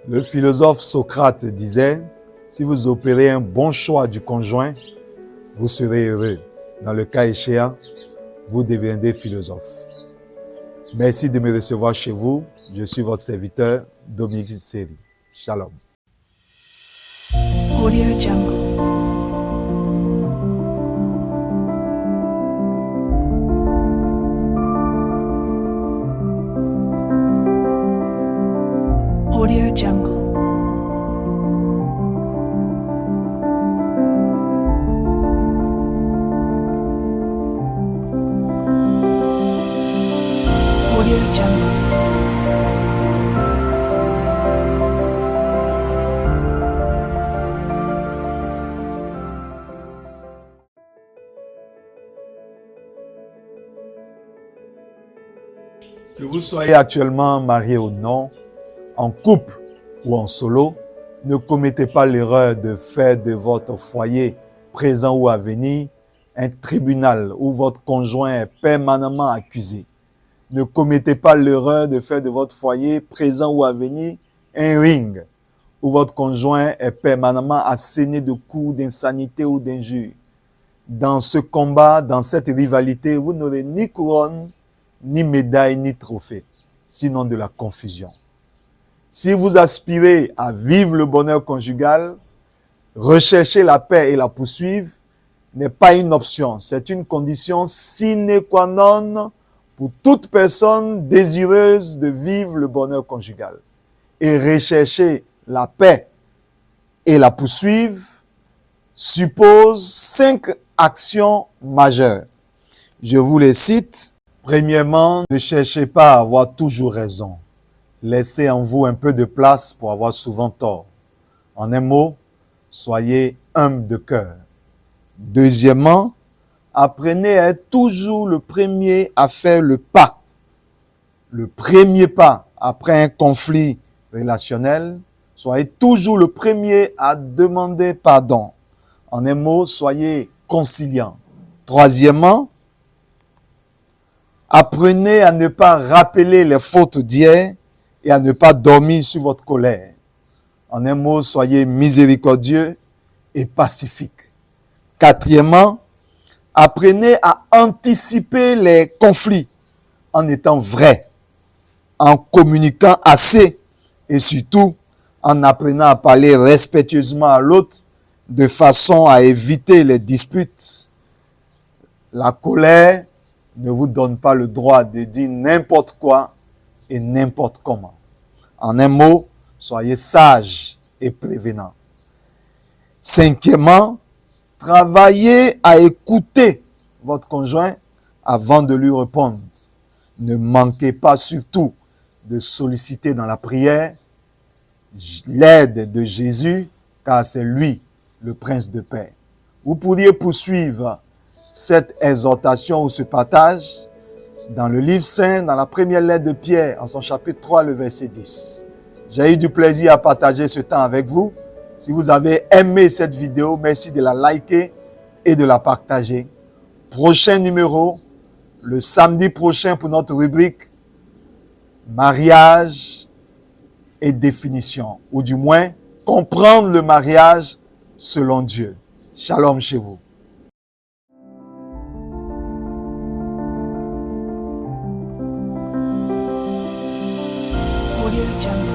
Le philosophe Socrate disait, si vous opérez un bon choix du conjoint, vous serez heureux. Dans le cas échéant, vous deviendrez philosophe. Merci de me recevoir chez vous. Je suis votre serviteur, Dominique Seri. Shalom. Audio Jungle. Audio Jungle. Audio Jungle. Que vous soyez actuellement marié ou non, en couple ou en solo, ne commettez pas l'erreur de faire de votre foyer, présent ou à venir, un tribunal où votre conjoint est permanemment accusé. Ne commettez pas l'erreur de faire de votre foyer, présent ou à venir, un ring où votre conjoint est permanemment asséné de coups, d'insanité ou d'injures. Dans ce combat, dans cette rivalité, vous n'aurez ni couronne, ni médaille, ni trophée, sinon de la confusion. Si vous aspirez à vivre le bonheur conjugal, rechercher la paix et la poursuivre n'est pas une option, c'est une condition sine qua non pour toute personne désireuse de vivre le bonheur conjugal. Et rechercher la paix et la poursuivre suppose 5 actions majeures. Je vous les cite. Premièrement, ne cherchez pas à avoir toujours raison. Laissez en vous un peu de place pour avoir souvent tort. En un mot, soyez humble de cœur. Deuxièmement, apprenez à être toujours le premier à faire le pas. Le premier pas après un conflit relationnel, soyez toujours le premier à demander pardon. En un mot, soyez conciliant. Troisièmement, apprenez à ne pas rappeler les fautes d'hier et à ne pas dormir sur votre colère. En un mot, soyez miséricordieux et pacifique. Quatrièmement, apprenez à anticiper les conflits en étant vrai, en communiquant assez et surtout en apprenant à parler respectueusement à l'autre de façon à éviter les disputes. La colère ne vous donne pas le droit de dire n'importe quoi et n'importe comment. En un mot, soyez sage et prévenant. Cinquièmement, travaillez à écouter votre conjoint avant de lui répondre. Ne manquez pas surtout de solliciter dans la prière l'aide de Jésus, car c'est lui le prince de paix. Vous pourriez poursuivre cette exhortation ou ce partage dans le livre saint, dans la première lettre de Pierre, en son chapitre 3, le verset 10. J'ai eu du plaisir à partager ce temps avec vous. Si vous avez aimé cette vidéo, merci de la liker et de la partager. Prochain numéro, le samedi prochain pour notre rubrique mariage et définition, ou du moins comprendre le mariage selon Dieu. Shalom chez vous. Audio Jungle.